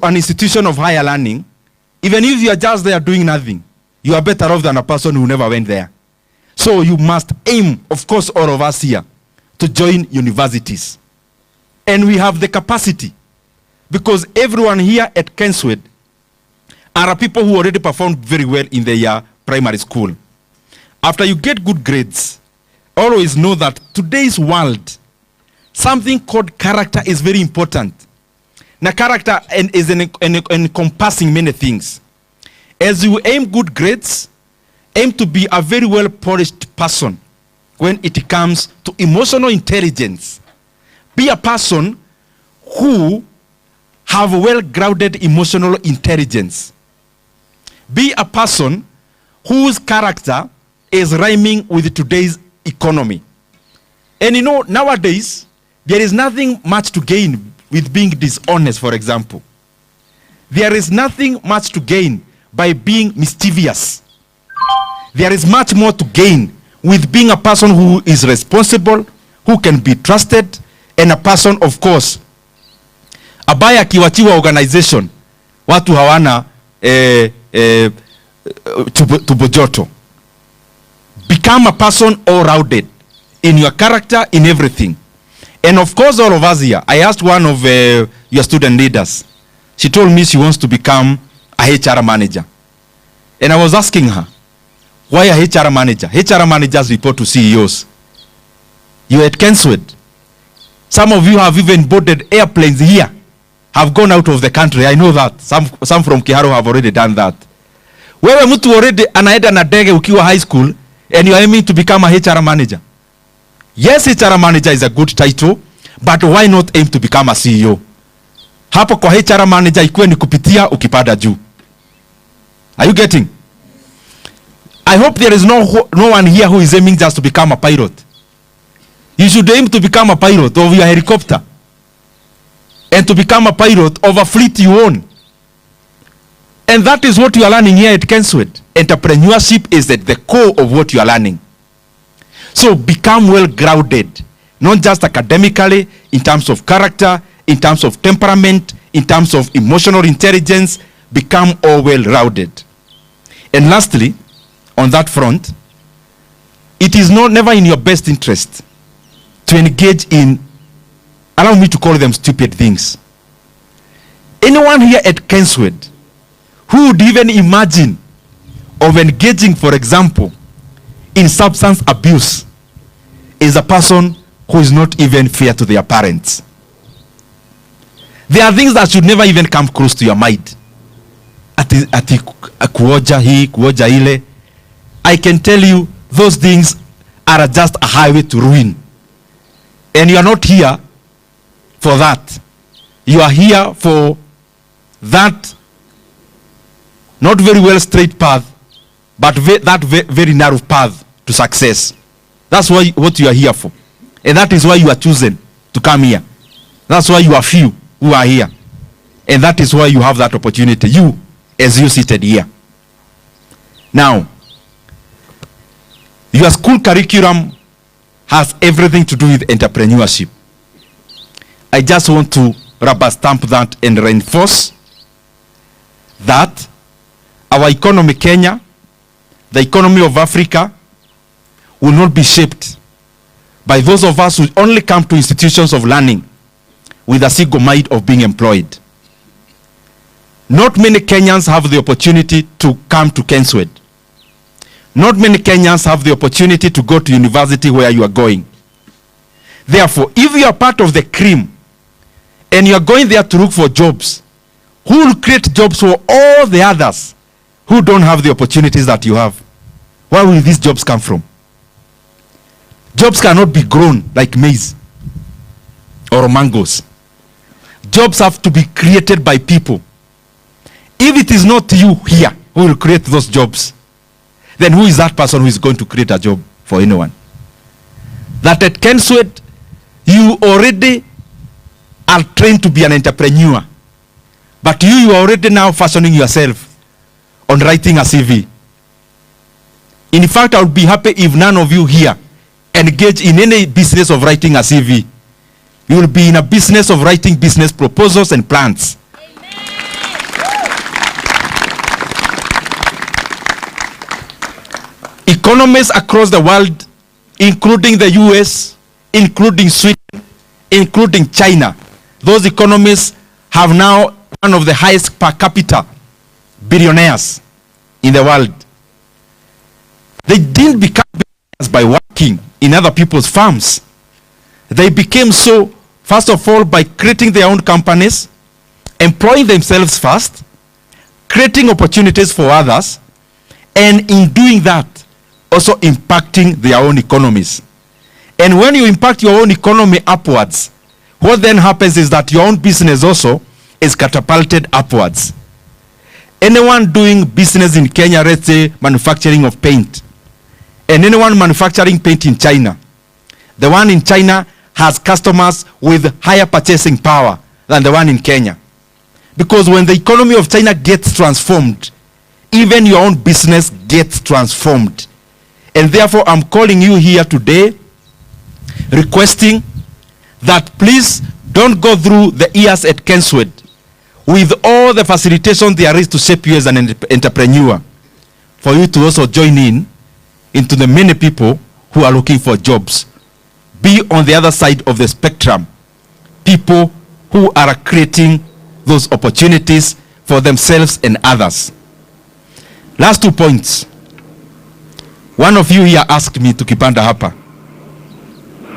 an institution of higher learning, even if you are just there doing nothing, you are better off than a person who never went there. So you must aim, of course, all of us here, to join universities. And we have the capacity, because everyone here at Kenswed are people who already performed very well in their primary school. After you get good grades, always know that today's world, something called character is very important. Now, character is encompassing many things. As you aim good grades, aim to be a very well-polished person when it comes to emotional intelligence. Be a person who have well-grounded emotional intelligence. Be a person whose character is rhyming with today's economy. And you know, nowadays, there is nothing much to gain with being dishonest, for example. There is nothing much to gain by being mischievous. There is much more to gain with being a person who is responsible, who can be trusted, and a person, of course, ambaye akiwachiwa organization, watu hawana tubojoto. Become a person all-rounded in your character, in everything. And of course, all of us here, I asked one of your student leaders. She told me she wants to become a HR manager. And I was asking her, why a HR manager? HR managers report to CEOs. You're at Kenswed. Some of you have even boarded airplanes here, have gone out of the country. I know that. Some from Kiharu have already done that. Wewe mtu already anaenda na ndege ukiwa high school, and you are aiming to become a HR manager. Yes, HR manager is a good title, but why not aim to become a CEO? Hapo kwa HR manager ikuwe ni kupitia ukipanda juu. Are you getting? I hope there is no one here who is aiming just to become a pilot. You should aim to become a pilot of your helicopter, and to become a pilot of a fleet you own. And that is what you are learning here at Kenswed. Entrepreneurship is at the core of what you are learning. So become well-grounded, not just academically, in terms of character, in terms of temperament, in terms of emotional intelligence. Become all well-rounded. And lastly, on that front, it is never in your best interest to engage in, allow me to call them stupid things. Anyone here at Kenswed who would even imagine of engaging, for example, in substance abuse is a person who is not even fair to their parents. There are things that should never even come close to your mind. Ati kuoja hii, kuoja ile. I can tell you those things are just a highway to ruin. And you are not here for that. You are here for that not very well straight path, but that very narrow path to success. That's what you are here for. And that is why you are chosen to come here. That's why you are few who are here. And that is why you have that opportunity. You, as you seated here. Now, your school curriculum has everything to do with entrepreneurship. I just want to rubber stamp that and reinforce that our economy, Kenya, the economy of Africa, will not be shaped by those of us who only come to institutions of learning with a single mind of being employed. Not many Kenyans have the opportunity to come to Kenswed. Not many Kenyans have the opportunity to go to university where you are going. Therefore, if you are part of the cream and you are going there to look for jobs, who will create jobs for all the others who don't have the opportunities that you have? Where will these jobs come from? Jobs cannot be grown like maize or mangoes. Jobs have to be created by people. If it is not you here who will create those jobs, then who is that person who is going to create a job for anyone? That at Kenswed, you already are trained to be an entrepreneur. But you are already now fashioning yourself on writing a CV. In fact, I would be happy if none of you here engage in any business of writing a CV. You will be in a business of writing business proposals and plans. Amen. Economies across the world, including the US, including Sweden, including China, those economies have now one of the highest per capita billionaires in the world. They didn't become billionaires by working in other people's farms. They became so, first of all, by creating their own companies, employing themselves first, creating opportunities for others, and in doing that, also impacting their own economies. And when you impact your own economy upwards, what then happens is that your own business also is catapulted upwards. Anyone doing business in Kenya, let's say manufacturing of paint, and anyone manufacturing paint in China, the one in China has customers with higher purchasing power than the one in Kenya. Because when the economy of China gets transformed, even your own business gets transformed. And therefore, I'm calling you here today, requesting that please don't go through the years at Kenswood with all the facilitation there is to shape you as an entrepreneur, for you to also join in into the many people who are looking for jobs. Be on the other side of the spectrum, people who are creating those opportunities for themselves and others. Last 2 points. One of you here asked me to kipanda hapa,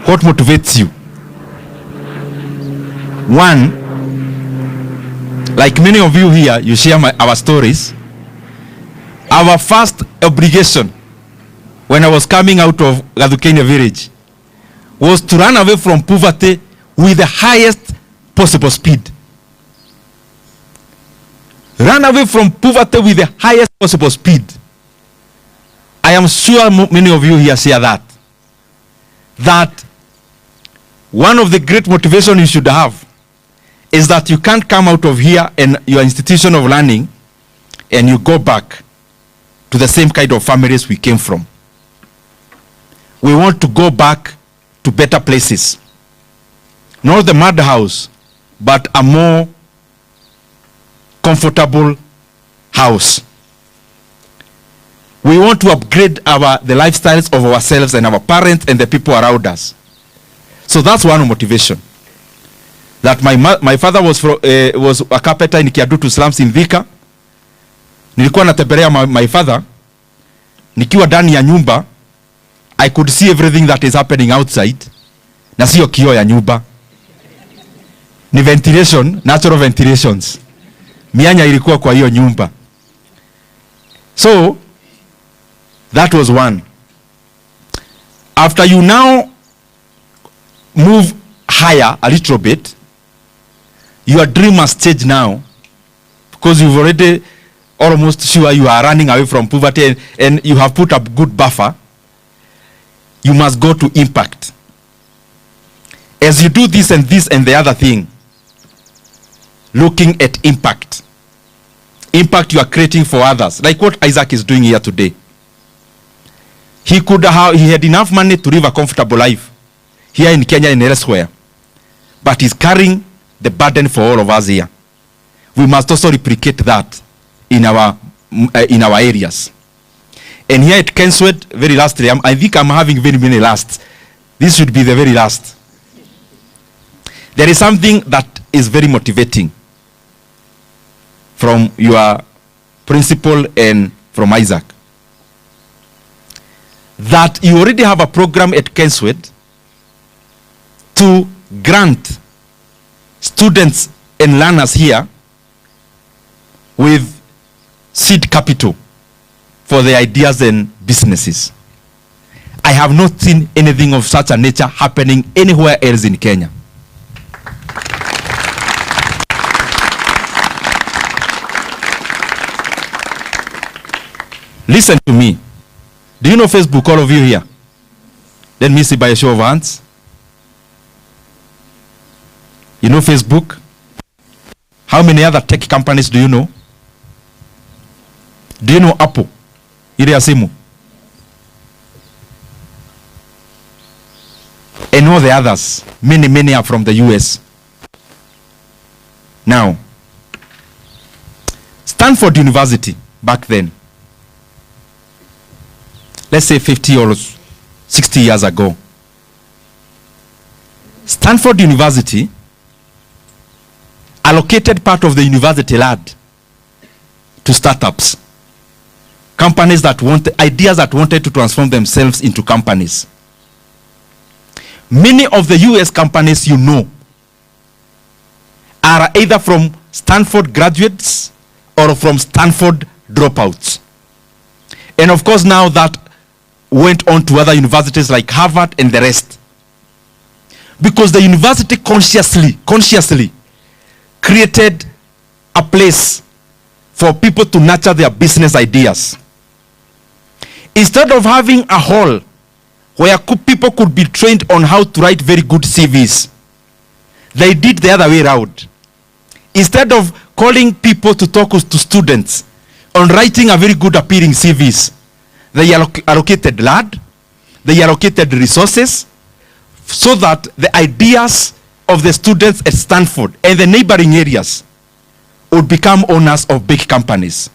what motivates you? One, like many of you here, you share our stories. Our first obligation when I was coming out of Gadukenya village was to run away from poverty with the highest possible speed. Run away from poverty with the highest possible speed. I am sure many of you here share that. That one of the great motivations you should have is that you can't come out of here and your institution of learning and you go back to the same kind of families we came from. We want to go back to better places. Not the madhouse, but a more comfortable house. We want to upgrade the lifestyles of ourselves and our parents and the people around us. So that's one motivation. That my father was a carpenter in Kiadutu slums in Thika. Nilikuwa natembelea my father. Nikiwa ndani ya nyumba, I could see everything that is happening outside. Na sio kioo ya nyumba. Ni ventilation, natural ventilations. Mianya ilikuwa kwa hiyo nyumba. So, that was one. After you now move higher a little bit, your dream must change now, because you've already almost sure you are running away from poverty and you have put a good buffer. You must go to impact. As you do this and the other thing, looking at impact. Impact you are creating for others, like what Isaac is doing here today. He had enough money to live a comfortable life here in Kenya and elsewhere, but he's carrying the burden for all of us here. We must also replicate that in our areas. And here at Kenswood, very lastly, I think I'm having very many lasts. This should be the very last. There is something that is very motivating from your principal and from Isaac. That you already have a program at Kenswood to grant students and learners here with seed capital for their ideas and businesses. I have not seen anything of such a nature happening anywhere else in Kenya. Listen to me. Do you know Facebook, all of you here? Let me see by a show of hands. You know Facebook? How many other tech companies do you know? Do you know Apple? Ile ya simu. And all the others. Many are from the US. Now, Stanford University, back then, let's say 50 or 60 years ago. Stanford University allocated part of the university land to startups, companies that wanted, ideas that wanted to transform themselves into companies. Many of the US companies you know are either from Stanford graduates or from Stanford dropouts. And of course now that went on to other universities like Harvard and the rest. Because the university consciously created a place for people to nurture their business ideas. Instead of having a hall where people could be trained on how to write very good CVs, they did the other way around. Instead of calling people to talk to students on writing a very good appearing CVs, they allocated land, they allocated resources, so that the ideas of the students at Stanford and the neighboring areas would become owners of big companies.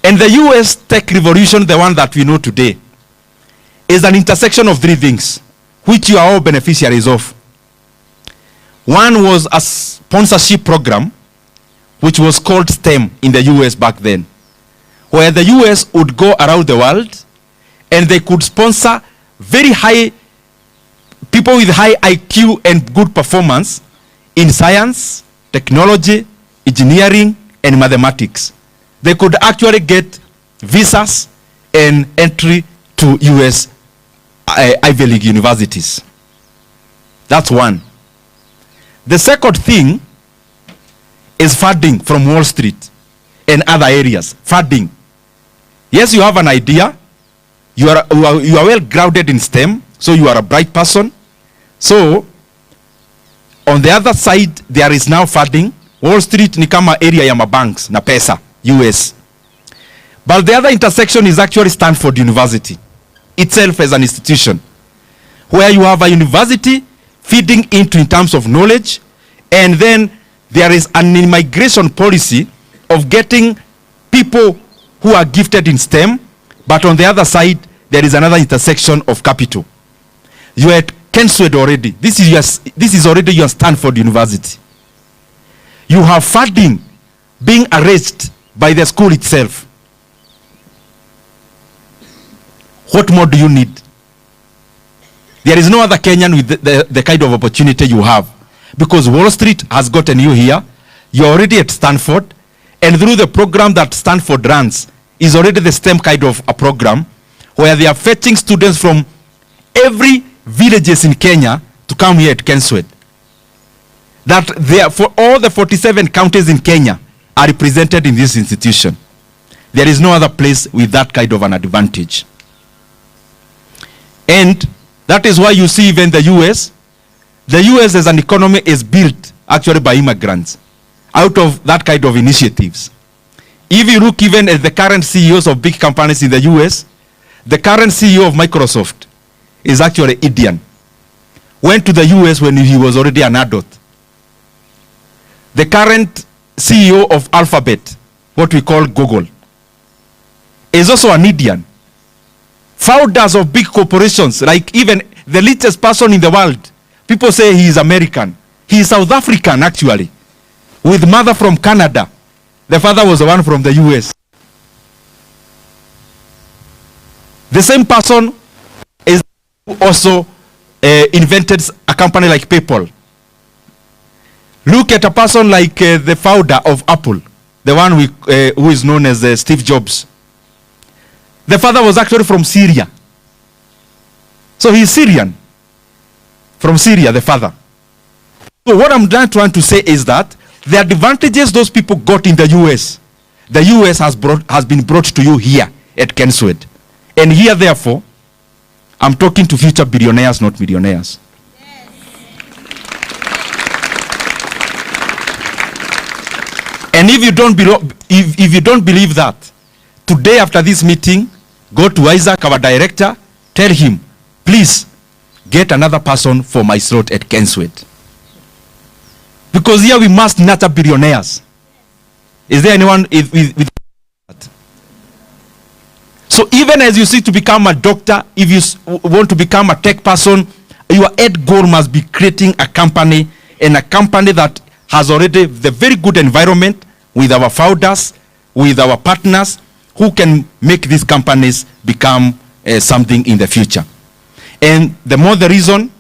And the US tech revolution, the one that we know today, is an intersection of three things, which you are all beneficiaries of. One was a sponsorship program, which was called STEM in the US back then, where the US would go around the world and they could sponsor very high people with high IQ and good performance in science, technology, engineering, and mathematics. They could actually get visas and entry to US Ivy League universities. That's one. The second thing is funding from Wall Street and other areas. Funding. Yes, you have an idea. You are well grounded in STEM, so you are a bright person. So, on the other side, there is now funding. Wall Street ni kama area ya mabanks na pesa, US. But the other intersection is actually Stanford University itself as an institution, where you have a university feeding into in terms of knowledge, and then there is an immigration policy of getting people who are gifted in STEM, but on the other side, there is another intersection of capital. You are at Kenswed already. This is already your Stanford University. You have funding being arranged by the school itself. What more do you need? There is no other Kenyan with the kind of opportunity you have, because Wall Street has gotten you here. You're already at Stanford, and through the program that Stanford runs is already the STEM kind of a program where they are fetching students from every villages in Kenya to come here at Kenswed. That there, for all the 47 counties in Kenya are represented in this institution. There is no other place with that kind of an advantage. And that is why you see even the US as an economy is built actually by immigrants out of that kind of initiatives. If you look even at the current CEOs of big companies in the US, the current CEO of Microsoft is actually Indian. Went to the US when he was already an adult. The current CEO of Alphabet, what we call Google, is also an Indian. Founders of big corporations, like even the richest person in the world, people say he is American. He is South African actually, with mother from Canada. The father was the one from the US. The same person is also invented a company like PayPal. Look at a person like the founder of Apple, the one who is known as Steve Jobs. The father was actually from Syria. So he's Syrian. From Syria, the father. So what I'm trying to say is that the advantages those people got in the US, the US has been brought to you here at Kenswed. And here, therefore, I'm talking to future billionaires, not millionaires. Yes. And if you don't believe that, today after this meeting, go to Isaac, our director, tell him, please get another person for my slot at Kenswed. Because here we must nurture billionaires. Is there anyone with that? So even as you seek to become a doctor, if you want to become a tech person, your end goal must be creating a company, and a company that has already the very good environment with our founders, with our partners, who can make these companies become something in the future. And the more the reason,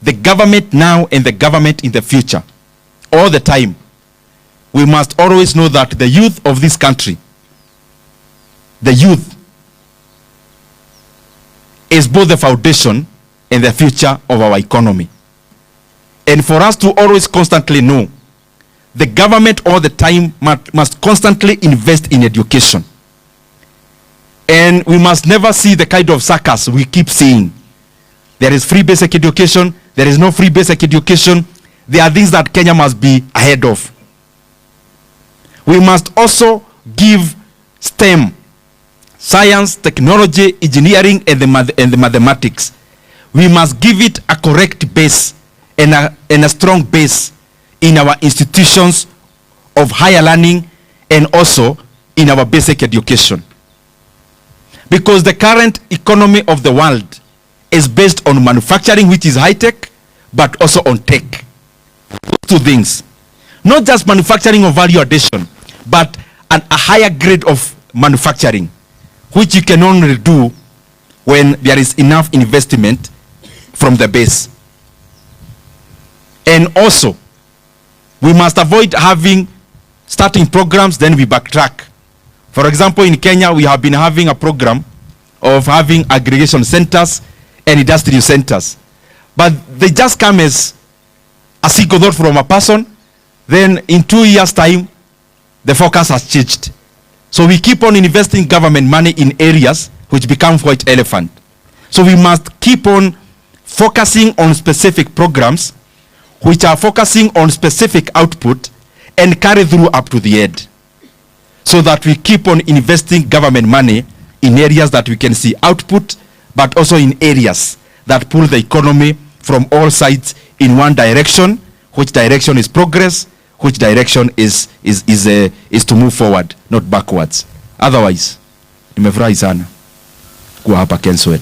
the government now and the government in the future, all the time, we must always know that the youth of this country, the youth, is both the foundation and the future of our economy. And for us to always constantly know, the government all the time must constantly invest in education. And we must never see the kind of circus we keep seeing. There is free basic education, there is no free basic education. There are things that Kenya must be ahead of. We must also give STEM, science, technology, engineering, and the mathematics. We must give it a correct base and a strong base in our institutions of higher learning and also in our basic education. Because the current economy of the world is based on manufacturing, which is high-tech, but also on tech. Two things. Not just manufacturing of value addition, but a higher grade of manufacturing, which you can only do when there is enough investment from the base. And also, we must avoid starting programs, then we backtrack. For example, in Kenya, we have been having a program of having aggregation centers and industrial centers. But they just come as a single thought from a person. Then in 2 years' time, the focus has changed. So we keep on investing government money in areas which become white elephant. So we must keep on focusing on specific programs which are focusing on specific output and carry through up to the end. So that we keep on investing government money in areas that we can see output, but also in areas that pull the economy from all sides in one direction, which direction is progress, which direction is to move forward, not backwards. Otherwise, nimefurahi sana kuwa hapa Kenswet.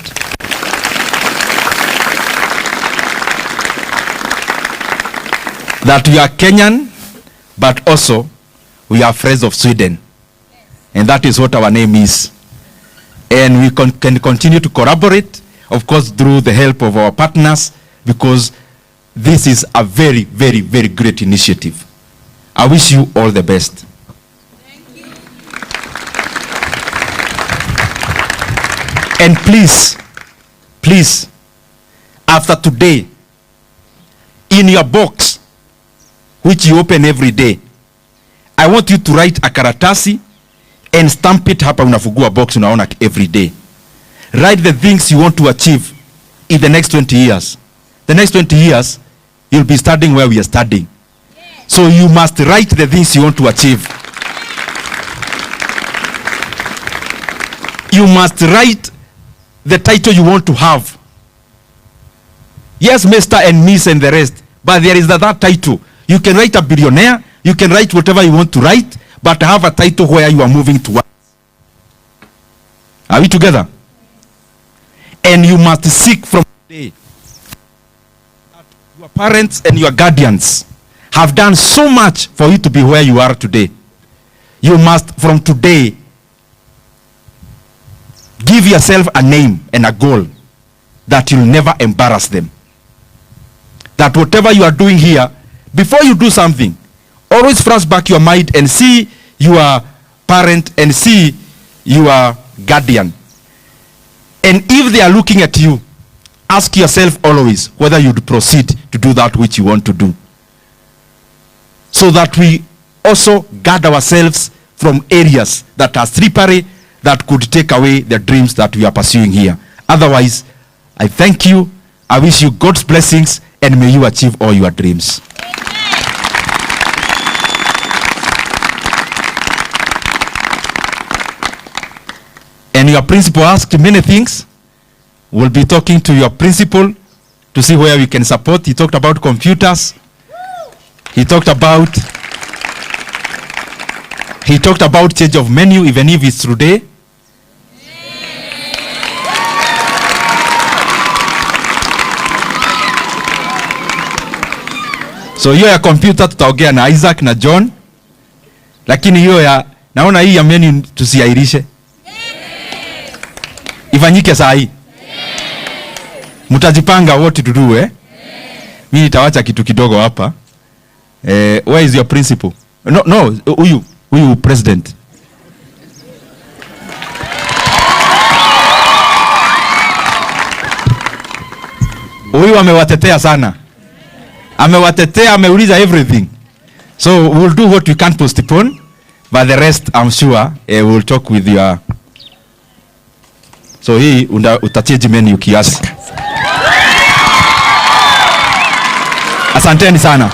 That we are Kenyan, but also we are friends of Sweden. And that is what our name is. And we can continue to collaborate, of course, through the help of our partners, because this is a very, very, very great initiative. I wish you all the best. Thank you. And please, after today, in your box, which you open every day, I want you to write a karatasi and stamp it hapa unafungua box unaona every day. Write the things you want to achieve in the next 20 years. The next 20 years, you'll be studying where we are studying. So you must write the things you want to achieve. You must write the title you want to have. Yes, Mr. and Miss and the rest, but there is that title. You can write a billionaire, you can write whatever you want to write, but have a title where you are moving towards. Are we together? And you must seek from today that your parents and your guardians have done so much for you to be where you are today. You must, from today, give yourself a name and a goal that you'll never embarrass them. That whatever you are doing here, before you do something, always flash back your mind and see your parent and see your guardian. And if they are looking at you, ask yourself always whether you'd proceed to do that which you want to do. So that we also guard ourselves from areas that are slippery, that could take away the dreams that we are pursuing here. Otherwise, I thank you. I wish you God's blessings, and may you achieve all your dreams. And your principal asked many things. We'll be talking to your principal to see where we can support. He talked about computers. He talked about change of menu, even if it's through day. So hiyo ya computer tutaongea na Isaac na John. Lakini hiyo ya naona hii ya menu tusiairishe. Ifanyike saa hii. Mtajipanga what to do Mimi nitawacha kitu kidogo hapa. Where is your principal? No, huyu president. Huyu amewatetea sana. Amewatetea, ameuliza everything. So we'll do what we can postpone, but the rest I'm sure we'll talk with your. So hii utachange menu kiasi. Asanteni sana.